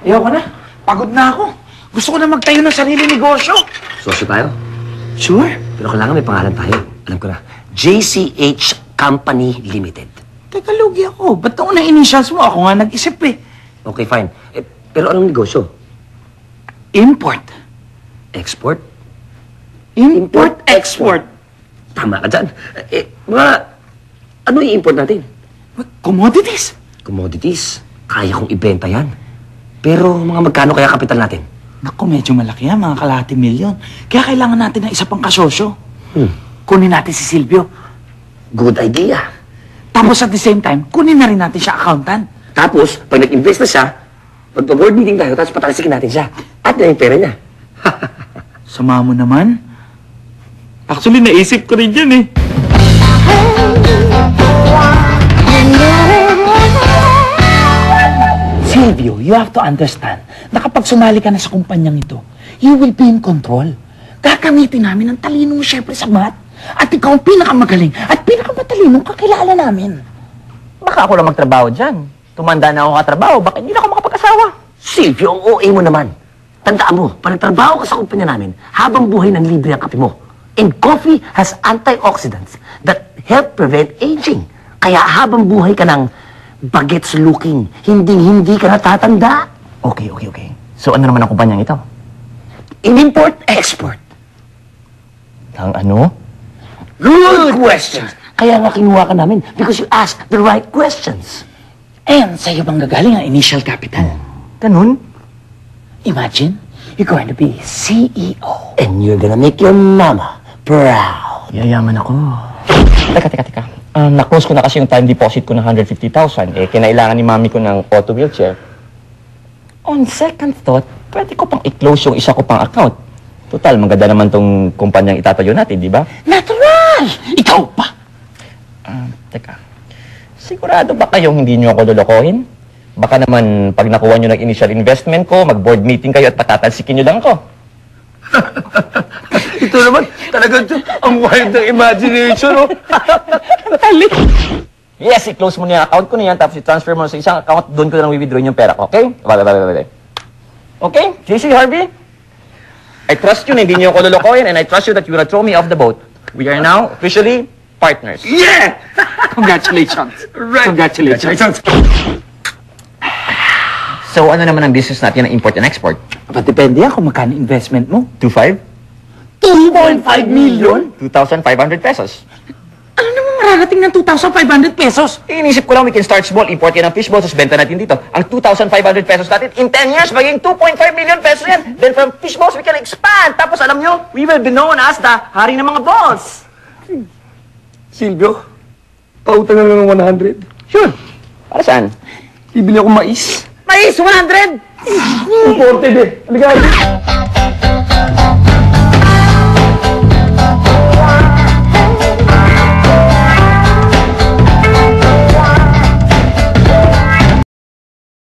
Ayoko na. Pagod na ako. Gusto ko na magtayo ng sarili negosyo. Sosyo tayo? Sure. Pero kailangan may pangalan tayo. Alam ko na. JCH Company Limited. Teka, lugi ako. Ba't ako na initials mo? Ako nga nag-isip eh. Okay, fine. Pero anong negosyo? Import. Export? Import-export. Tama ka dyan. Ano i-import natin? Commodities. Commodities. Kaya kong ibenta yan. Pero mga magkano kaya kapital natin? Naku, medyo malaki yan, mga kalahati milyon. Kaya kailangan natin ng isa pang kasosyo. Kunin natin si Silvio. Good idea. Tapos at the same time, kunin na rin natin siya accountant. Tapos, pag nag-invest na siya, magpa-board meeting tayo, tapos patalasikin natin siya. At na yung pera niya. Sama mo naman. Actually, naisip ko rin yan eh. Silvio, you have to understand na kapag sumali ka na sa kumpanyang ito, you will be in control. Gagamitin namin ang talino mo syempre sa math. At ikaw ang pinakamagaling at pinakamatalino kakilala namin. Baka ako lang magtrabaho dyan. Tumanda na ako katrabaho, baka hindi na ako makapag-asawa. Silvio, ang OA mo naman. Tandaan mo, pag nagtrabaho ka sa kumpanya namin, habang buhay ng libre ang kape mo. And coffee has antioxidants that help prevent aging. Kaya habang buhay ka ng bagets looking, hindi ka natatanda. Okay. So ano naman ang kumpanyang ito? Import-export. Ang ano? Good questions. Kaya nga kinuha ka namin because you asked the right questions. And sa'yo bang gagaling ang initial capital? Ganun? Imagine, you're going to be CEO. And you're gonna make your mama proud. Yayaman ako. Teka. Na-close ko na kasi yung time deposit ko ng 150,000. Kinailangan ni mami ko ng auto wheelchair. On second thought, pwede ko pang i-close yung isa ko pang account. Total, maganda naman tong kumpanyang itatayo natin, di ba? Natural! Ikaw pa! Teka. Sigurado ba kayong hindi nyo ako lolokohin? Baka naman, pag nakuha nyo ng initial investment ko, mag-board meeting kayo at patatalsikin nyo lang ako. Ito naman, talagang ang wild ng imagination, oh. Yes, i-close mo na yung account ko na yan, tapos i-transfer mo sa isang account, doon ko na lang withdraw yung pera ko, okay? Bye. Okay, JC Harvey? I trust you na hindi nyo ako lolokohin, and I trust you that you will throw me off the boat. We are now officially partners. Yeah! Congratulations. Right. Congratulations. So, ano naman ang business natin ng import and export? But depende yan kung magkano investment mo. 2.5? 2.5 million? 2,500 pesos. Ano naman mararating ng 2,500 pesos? Inisip ko lang, we can start small, import yan ng fishballs, tapos benta natin dito. Ang 2,500 pesos natin, in 10 years, maging 2.5 million pesos yan. Then from fishballs, we can expand. Tapos alam nyo, we will be known as the hari ng mga balls. Silvio, pautang na lang ng 100. Sure. Para saan? Bibili ako mais. Mais, 100! Imported eh. Halika.